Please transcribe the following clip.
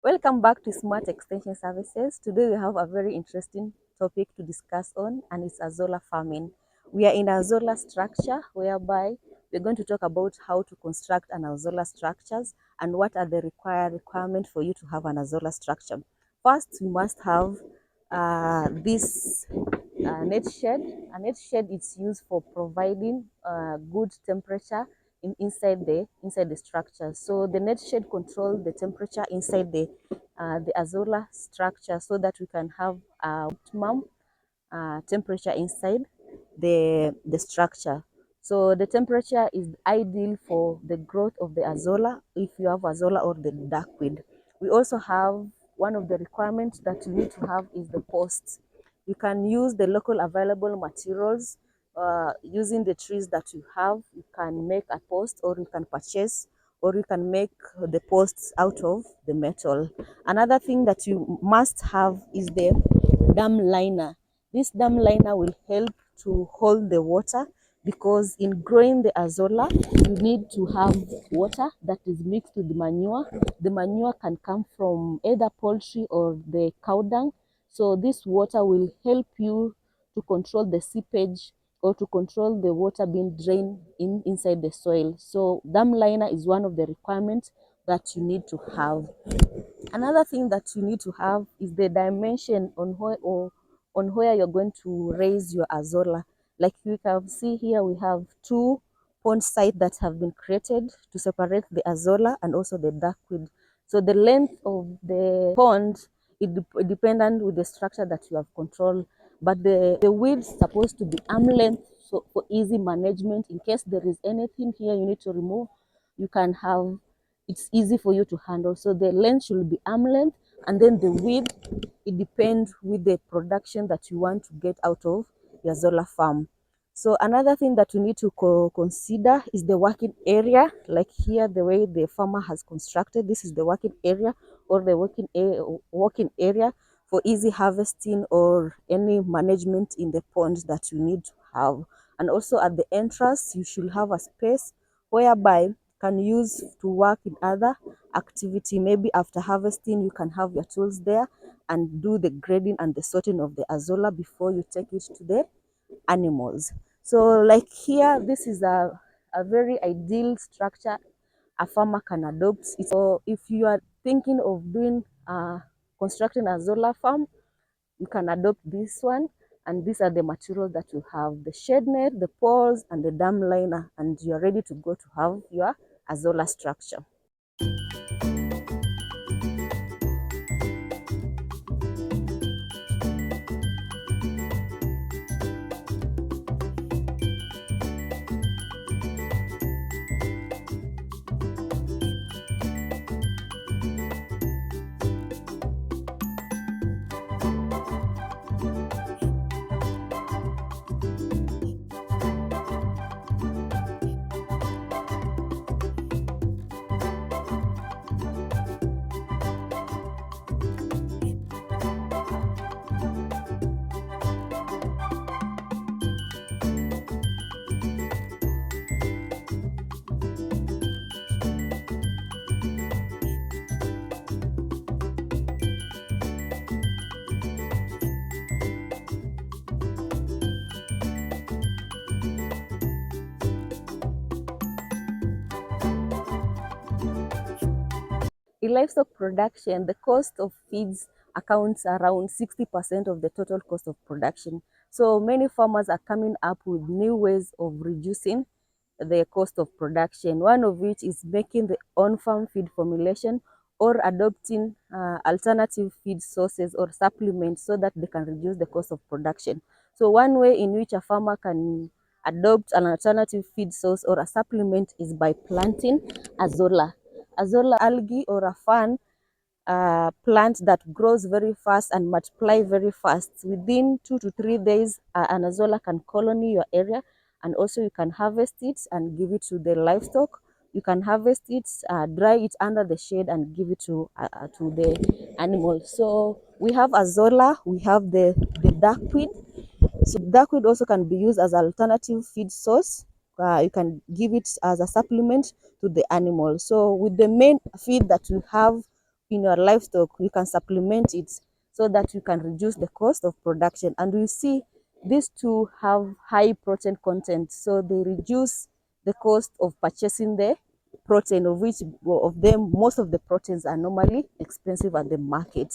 Welcome back to Smart Extension Services. Today we have a very interesting topic to discuss on, and it's Azolla farming. We are in Azolla structure, whereby we're going to talk about how to construct an Azolla structures and what are the requirements for you to have an Azolla structure. First, you must have this net shed. A net shed is used for providing good temperature inside the structure. So the net shed controls the temperature inside the Azolla structure, so that we can have a optimum temperature inside the structure. So the temperature is ideal for the growth of the Azolla if you have Azolla or the duckweed. We also have one of the requirements that you need to have is the posts. You can use the local available materials using the trees that you have. You can make a post, or you can purchase, or you can make the posts out of the metal. Another thing that you must have is the dam liner. This dam liner will help to hold the water, because in growing the Azolla, you need to have water that is mixed with manure. The manure can come from either poultry or the cow dung. So this water will help you to control the seepage, or to control the water being drained inside the soil. So dam liner is one of the requirements that you need to have. Another thing that you need to have is the dimension on where you're going to raise your Azolla. Like you can see here, we have two pond sites that have been created to separate the Azolla and also the duckweed. So the length of the pond is dependent with the structure that you have control, but the width is supposed to be arm length, so for easy management. In case there is anything here you need to remove, you can have, it's easy for you to handle. So the length should be arm length, and then the width, it depends with the production that you want to get out of your Azolla farm. So another thing that you need to consider is the working area. Like here, the way the farmer has constructed, this is the working area, or the working area for easy harvesting or any management in the pond that you need to have. And also at the entrance, you should have a space whereby can use to work in other activity. Maybe after harvesting, you can have your tools there and do the grading and the sorting of the Azolla before you take it to the animals. So like here, this is a very ideal structure a farmer can adopt. So if you are thinking of doing constructing a Azolla farm, you can adopt this one. And these are the materials that you have: the shed net, the poles, and the dam liner, and you're ready to go to have your Azolla structure. In livestock production, the cost of feeds accounts around 60% of the total cost of production. So many farmers are coming up with new ways of reducing the cost of production, one of which is making the on-farm feed formulation or adopting alternative feed sources or supplements so that they can reduce the cost of production. So one way in which a farmer can adopt an alternative feed source or a supplement is by planting Azolla. Azolla algae or a fern plant that grows very fast and multiply very fast. Within 2 to 3 days, an Azolla can colony your area, and also you can harvest it and give it to the livestock. You can harvest it, dry it under the shade, and give it to the animals. So we have Azolla, we have the duckweed. So duckweed also can be used as an alternative feed source. You can give it as a supplement to the animal. So with the main feed that you have in your livestock, you can supplement it so that you can reduce the cost of production. And we see these two have high protein content, so they reduce the cost of purchasing the protein, of which of them most of the proteins are normally expensive at the market.